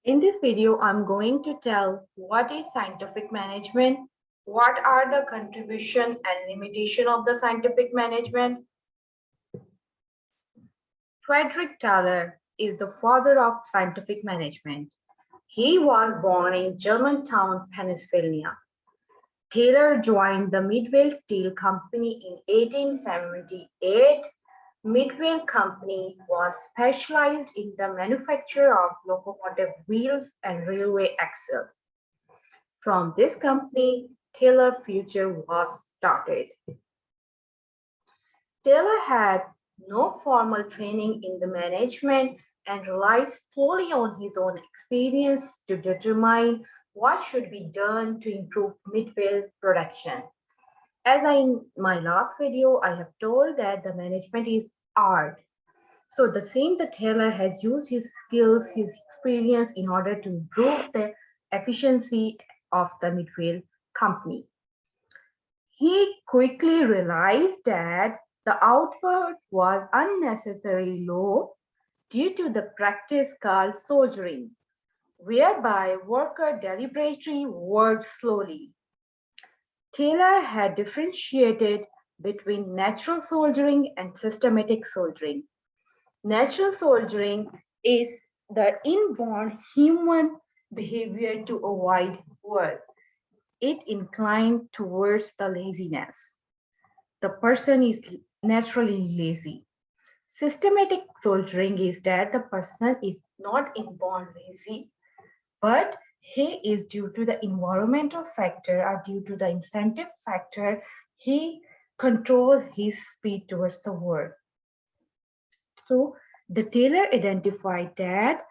In this video, I'm going to tell what is scientific management, what are the contribution and limitation of the scientific management. Frederick Taylor is the father of scientific management. He was born in Germantown, Pennsylvania. Taylor joined the Midway Steel Company in 1878. Midway Company was specialized in the manufacture of locomotive wheels and railway axles. From this company, Taylor Future was started. Taylor had no formal training in the management and relied solely on his own experience to determine what should be done to improve Midway production. As in my last video, I have told that the management is art. So the same the Taylor has used his skills, his experience in order to improve the efficiency of the Midway company. He quickly realized that the output was unnecessarily low due to the practice called soldiering, whereby workers deliberately worked slowly. Taylor had differentiated between natural soldiering and systematic soldiering. Natural soldiering is the inborn human behavior to avoid work. It inclined towards the laziness. The person is naturally lazy. Systematic soldiering is that the person is not inborn lazy, but he is due to the environmental factor or due to the incentive factor, he controls his speed towards the work. So the Taylor identified that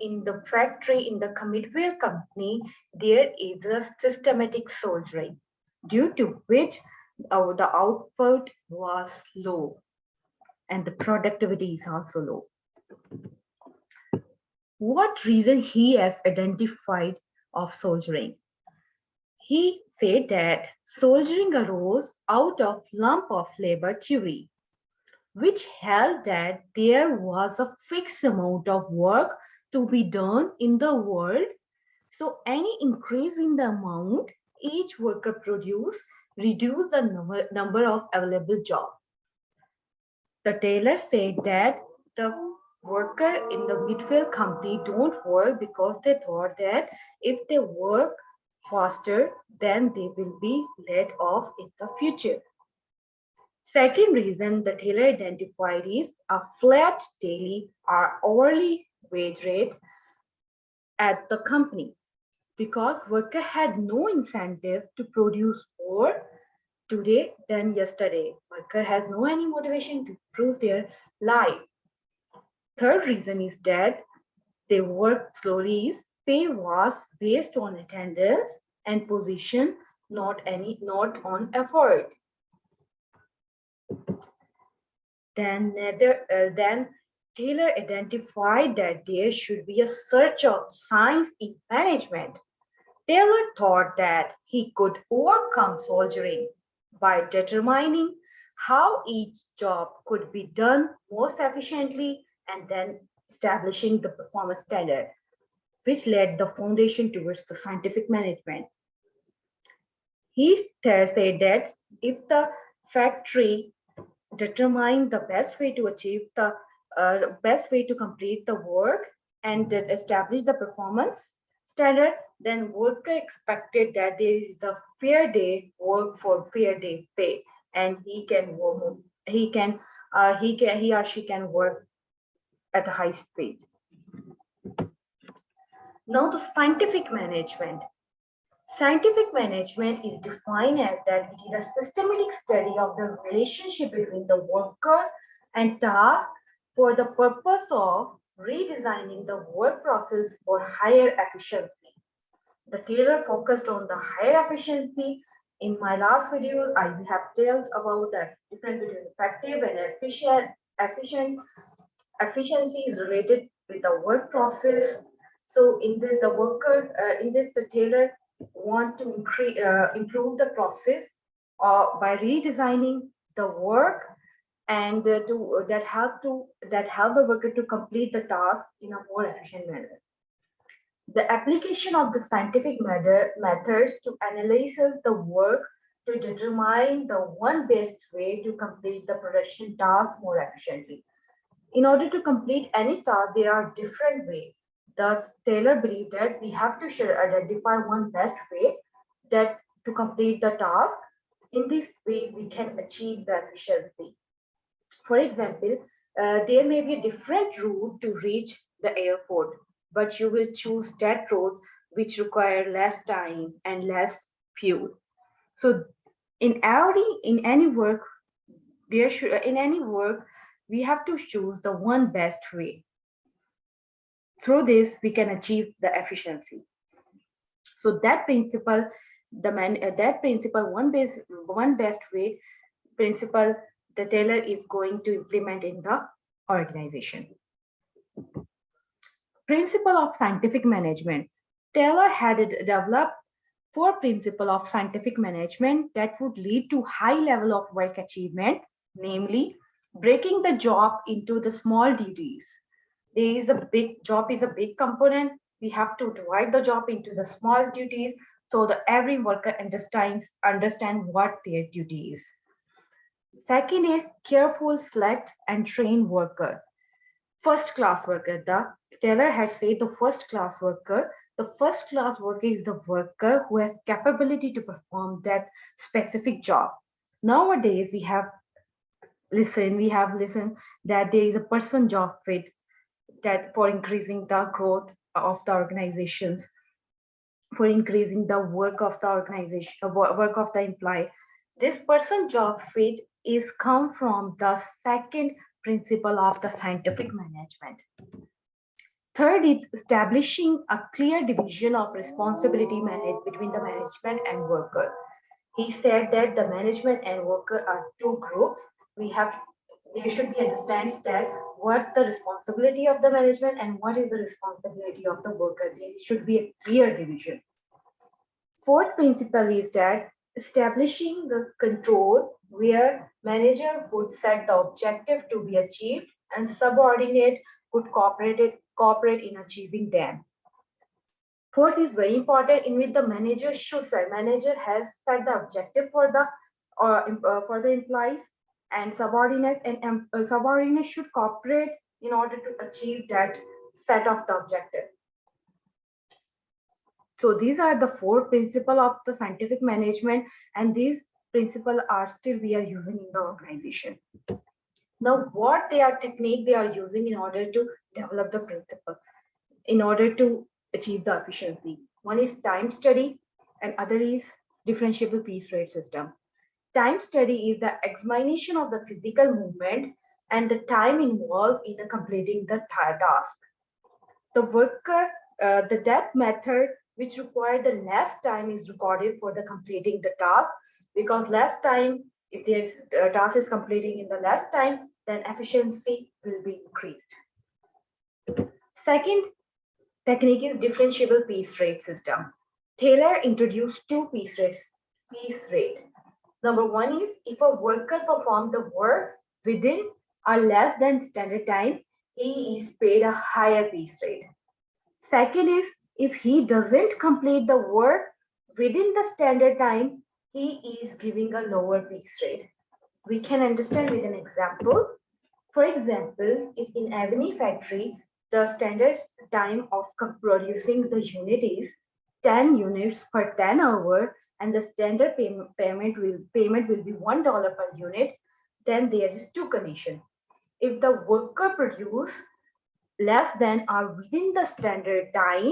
in the factory, in the Midway company, there is a systematic soldiering, due to which the output was low and the productivity is also low. What reason he has identified of soldiering? He said that soldiering arose out of lump of labor theory, which held that there was a fixed amount of work to be done in the world. So any increase in the amount each worker produce reduce the number of available jobs. The Taylor said that the worker in the Midway company don't work because they thought that if they work faster, then they will be laid off in the future. Second reason the Taylor identified is a flat daily or hourly wage rate at the company, because worker had no incentive to produce more today than yesterday. Worker has no any motivation to improve their life. Third reason is that they work slowly. Pay was based on attendance and position, not on effort. Then Taylor identified that there should be a search of science in management. Taylor thought that he could overcome soldiering by determining how each job could be done most efficiently and then establishing the performance standard, which laid the foundation towards the scientific management. He said that if the factory determined the best way to achieve the best way to complete the work and establish the performance standard, then worker expected that there is a fair day work for fair day pay, and he or she can work at a high speed. Now the scientific management. Scientific management is defined as that it is a systematic study of the relationship between the worker and task for the purpose of redesigning the work process for higher efficiency. The Taylor focused on the higher efficiency. In my last video, I have told about the difference between effective and efficient. Efficiency is related with the work process. So in this, the Taylor want to improve the process by redesigning the work and that help the worker to complete the task in a more efficient manner. The application of the scientific methods to analyze the work to determine the one best way to complete the production task more efficiently. In order to complete any task, there are different ways. Thus, Taylor believed that we have to identify one best way that to complete the task. In this way, we can achieve the efficiency. For example, there may be a different route to reach the airport, but you will choose that route which require less time and less fuel. So in any work, in any work, we have to choose the one best way. Through this, we can achieve the efficiency. So that principle, that principle, one best way principle, the Taylor is going to implement in the organization. Principle of scientific management. Taylor had developed four principles of scientific management that would lead to high level of work achievement, namely breaking the job into the small duties. There is a big job is a big component. We have to divide the job into the small duties so that every worker understand what their duty is. Second is careful select and train worker. First class worker. The Taylor has said the first class worker. The first class worker is the worker who has capability to perform that specific job. Nowadays we have listened that there is a person job fit that for increasing the growth of the organizations, for increasing the work of the organization, work of the employee. This person job fit is come from the second principle of the scientific management. Third is establishing a clear division of responsibility between the management and worker. He said that the management and worker are two groups. We have They should be understands that what the responsibility of the management and what is the responsibility of the worker. There should be a clear division. Fourth principle is that establishing the control where manager would set the objective to be achieved and subordinate could cooperate in achieving them. Fourth is very important in which the manager should set. Manager has set the objective for the employees and subordinate should cooperate in order to achieve that set of the objective. So these are the four principles of the scientific management, and these principles are still we are using in the organization. Now, what they are technique they are using in order to develop the principle, in order to achieve the efficiency. One is time study, and other is differentiable piece rate system. Time study is the examination of the physical movement and the time involved in completing the task. The death method, which require the less time, is recorded for the completing the task because less time, if the task is completing in the less time, then efficiency will be increased. Second technique is differentiable piece rate system. Taylor introduced two piece rate. Number one is if a worker performs the work within or less than standard time, he is paid a higher piece rate. Second is if he doesn't complete the work within the standard time, he is giving a lower piece rate. We can understand with an example. For example, if in Avni factory, the standard time of producing the unit is 10 units per 10 hour and the standard payment will be $1 per unit, then there is two conditions. If the worker produce less than or within the standard time,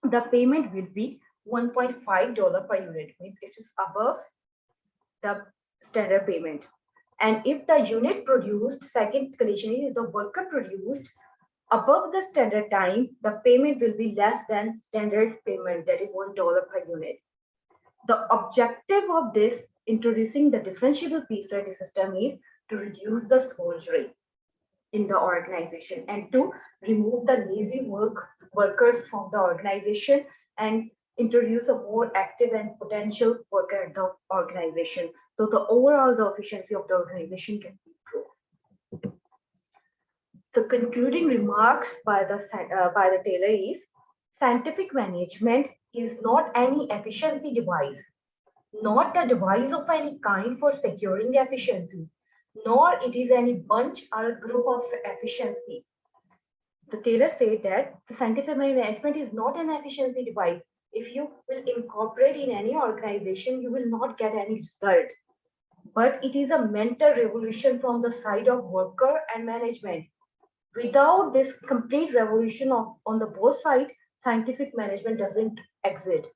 the payment will be $1.5 per unit, means it is above the standard payment. And if the unit produced, second condition is the worker produced above the standard time, the payment will be less than standard payment, that is $1 per unit. The objective of this introducing the differentiable piece rate system is to reduce the soldiery in the organization and to remove the lazy workers from the organization and introduce a more active and potential worker at the organization. So the overall the efficiency of the organization can be improved. The concluding remarks by the Taylor is Scientific management is not any efficiency device, not a device of any kind for securing efficiency, nor it is any bunch or a group of efficiency. The Taylor said that the scientific management is not an efficiency device. If you will incorporate in any organization, you will not get any result. But it is a mental revolution from the side of worker and management. Without this complete revolution on the both sides, scientific management doesn't exist.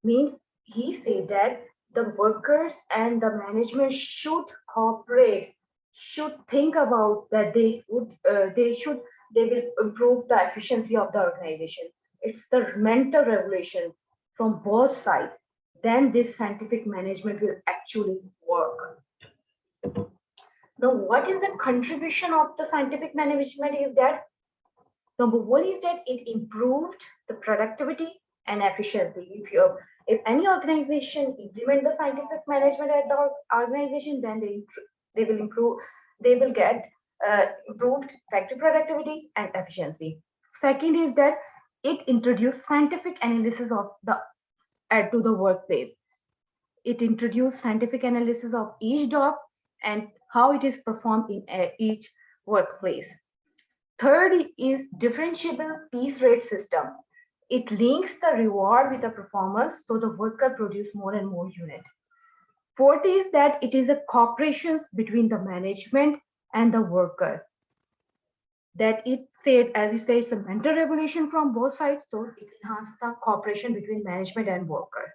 Means he said that the workers and the management should cooperate, should think about that they will improve the efficiency of the organization. It's the mental revolution from both sides. Then this scientific management will actually work. Now, what is the contribution of the scientific management is that number one is that it improved the productivity and efficiency. If any organization implement the scientific management at the organization, then they will improve, they will get improved factory productivity and efficiency. Second is that it introduced scientific analysis of the to the workplace. It introduced scientific analysis of each job and how it is performed in each workplace. Third is differentiable piece rate system. It links the reward with the performance so the worker produce more and more unit. Fourth is that it is a cooperation between the management and the worker. That it said, as he said, it's a mental revolution from both sides, so it enhances the cooperation between management and worker.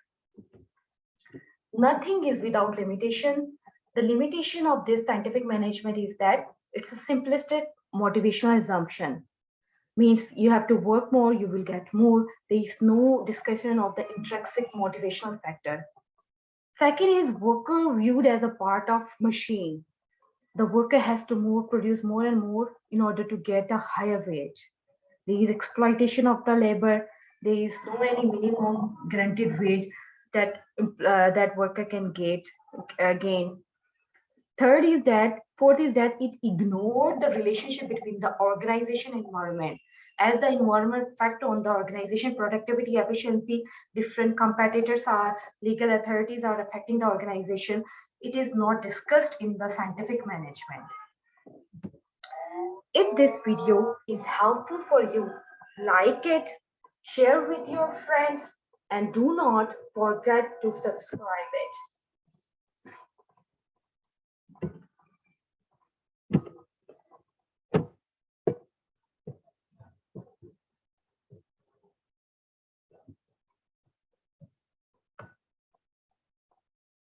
Nothing is without limitation. The limitation of this scientific management is that it's a simplistic motivational assumption. Means you have to work more, you will get more. There is no discussion of the intrinsic motivational factor. Second is worker viewed as a part of machine. The worker has to produce more and more in order to get a higher wage. There is exploitation of the labor. There is no any minimum guaranteed wage that that worker can gain. Fourth is that it ignored the relationship between the organization and environment. As the environment factor on the organization productivity, efficiency, different competitors are, legal authorities are affecting the organization. It is not discussed in the scientific management. If this video is helpful for you, like it, share with your friends, and do not forget to subscribe it.